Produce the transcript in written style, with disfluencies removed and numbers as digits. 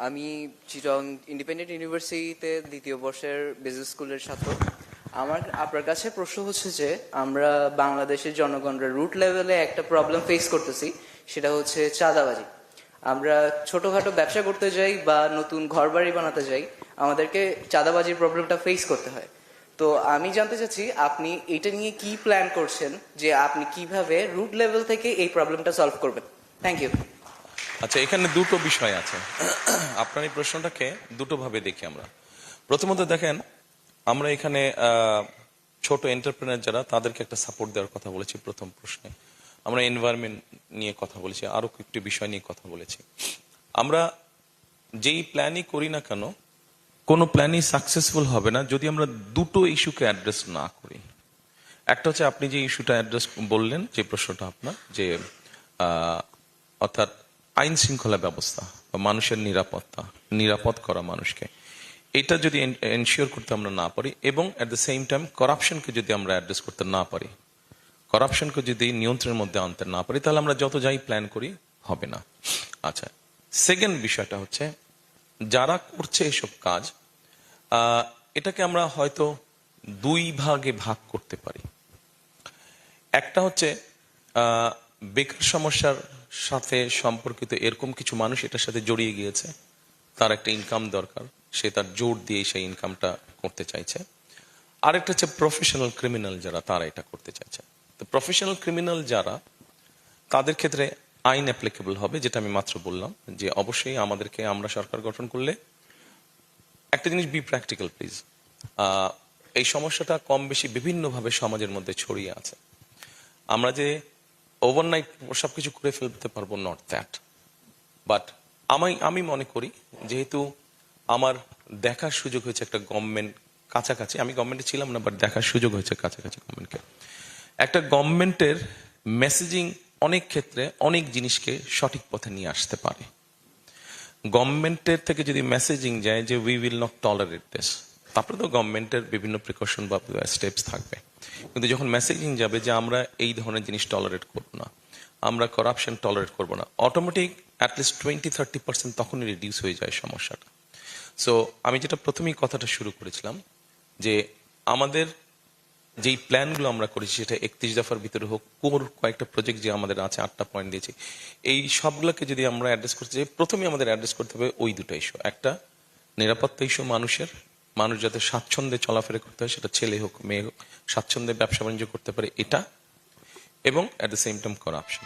আমি চিটং ইন্ডিপেন্ডেন্ট ইউনিভার্সিটিতে দ্বিতীয় বর্ষের বিজনেস স্কুলের ছাত্র। আমার আপনার কাছে প্রশ্ন হচ্ছে যে আমরা বাংলাদেশের জনগণরা রুট লেভেলে একটা প্রবলেম ফেস করতেছি, সেটা হচ্ছে চাঁদাবাজি। আমরা ছোটখাটো ব্যবসা করতে যাই বা নতুন ঘর বাড়ি বানাতে যাই, আমাদেরকে চাঁদাবাজির প্রবলেমটা ফেস করতে হয়। তো আমি জানতে চাচ্ছি আপনি এটা নিয়ে কি প্ল্যান করছেন, যে আপনি কিভাবে রুট লেভেল থেকে এই প্রবলেমটা সলভ করবেন। Thank you. আচ্ছা, এখানে দুটো বিষয় আছে। আপনার এই প্রশ্নটাকে দুটো ভাবে দেখি আমরা। প্রথমত দেখেন, আমরা এখানে ছোট এন্টারপ্রেনার যারা, তাদেরকে একটা সাপোর্ট দেওয়ার কথা বলেছি প্রথম প্রশ্নে। আমরা এনভায়রনমেন্ট নিয়ে কথা বলেছি, আরো একটি বিষয় নিয়ে কথা বলেছি। আমরা যেই প্ল্যানই করি না কেন, কোনো প্ল্যানই সাকসেসফুল হবে না যদি আমরা দুটো ইস্যুকে অ্যাড্রেস না করি। একটা হচ্ছে আপনি যে ইস্যুটা অ্যাড্রেস বললেন, যে প্রশ্নটা আপনার, যে অর্থাৎ আইন শৃঙ্খলা ব্যবস্থা বা মানুষের নিরাপত্তা, নিরাপদ করা মানুষকে, এটা যদি এনশিওর করতে আমরা না পারি, এবং অ্যাট দ্য সেম টাইম করাপশনকে যদি আমরা অ্যাড্রেস করতে না পারি, করাপশনকে যদি নিয়ন্ত্রণের মধ্যে আনতে না পারি, তাহলে আমরা যত যাই প্ল্যান করি হবে না। আচ্ছা, সেকেন্ড বিষয়টা হচ্ছে যারা করছে এসব কাজ, এটাকে আমরা হয়তো দুই ভাগে ভাগ করতে পারি। একটা হচ্ছে বেকার সমস্যার সাথে সম্পর্কিত এরকম কিছু মানুষ এটার সাথে জড়িয়ে গিয়েছে, তার একটা ইনকাম দরকার, সে তার জোর দিয়ে সেই ইনকামটা করতে চাইছে। আরেকটা হচ্ছে প্রফেশনাল ক্রিমিনাল যারা, তারা এটা করতে চাইছে। তো প্রফেশনাল ক্রিমিনাল যারা, তাদের ক্ষেত্রে আইন অ্যাপ্লিকেবল হবে, যেটা আমি মাত্র বললাম, যে অবশ্যই আমাদেরকে, আমরা সরকার গঠন করলে একটা জিনিস, বি প্র্যাকটিক্যাল প্লিজ। এই সমস্যাটা কম বেশি বিভিন্নভাবে সমাজের মধ্যে ছড়িয়ে আছে। আমরা যে ওভারনাইট সবকিছু করে ফেলতে পারবো, নট দ্যাট, বাট আমি মনে করি, যেহেতু আমার দেখার সুযোগ হয়েছে একটা গভর্নমেন্ট কাছাকাছি, আমি গভর্নমেন্টে ছিলাম না, বাট দেখার সুযোগ হয়েছে কাছাকাছি গভর্নমেন্টকে, একটা গভর্নমেন্টের মেসেজিং অনেক ক্ষেত্রে অনেক জিনিসকে সঠিক পথে নিয়ে আসতে পারে। গভর্নমেন্টের থেকে যদি মেসেজিং যায় যে we will not tolerate this, তারপরে তো গভর্নমেন্টের বিভিন্ন প্রিকশন বা স্টেপস থাকবে, কিন্তু যখন মেসেজিং যাবে যে আমরা এই ধরনের জিনিস টলারেট করব না, আমরা করাপশন টলারেট করব না, অটোমেটিক অ্যাটলিস্ট 20-30% তখনই রিডিউস হয়ে যায় সমস্যাটা। সো আমি যেটা প্রথমেই কথাটা শুরু করেছিলাম, যে আমাদের যেই প্ল্যানগুলো আমরা করেছি, সেটা 31 দফার ভিতরে হোক, কোর কয়েকটা প্রজেক্ট যে আমাদের আছে, 8টা পয়েন্ট দিয়েছি, এই সবগুলোকে যদি আমরা অ্যাড্রেস করতে চাই, প্রথমে আমাদের অ্যাড্রেস করতে হবে ওই দুটো ইস্যু। একটা নিরাপত্তা ইস্যু, মানুষ যাতে স্বাচ্ছন্দ্যে চলাফেরা করতে হয়, সেটা ছেলে হোক মেয়ে হোক, স্বাচ্ছন্দ্যে ব্যবসা বাণিজ্য করতে পারে, এটা, এবং at the same time corruption.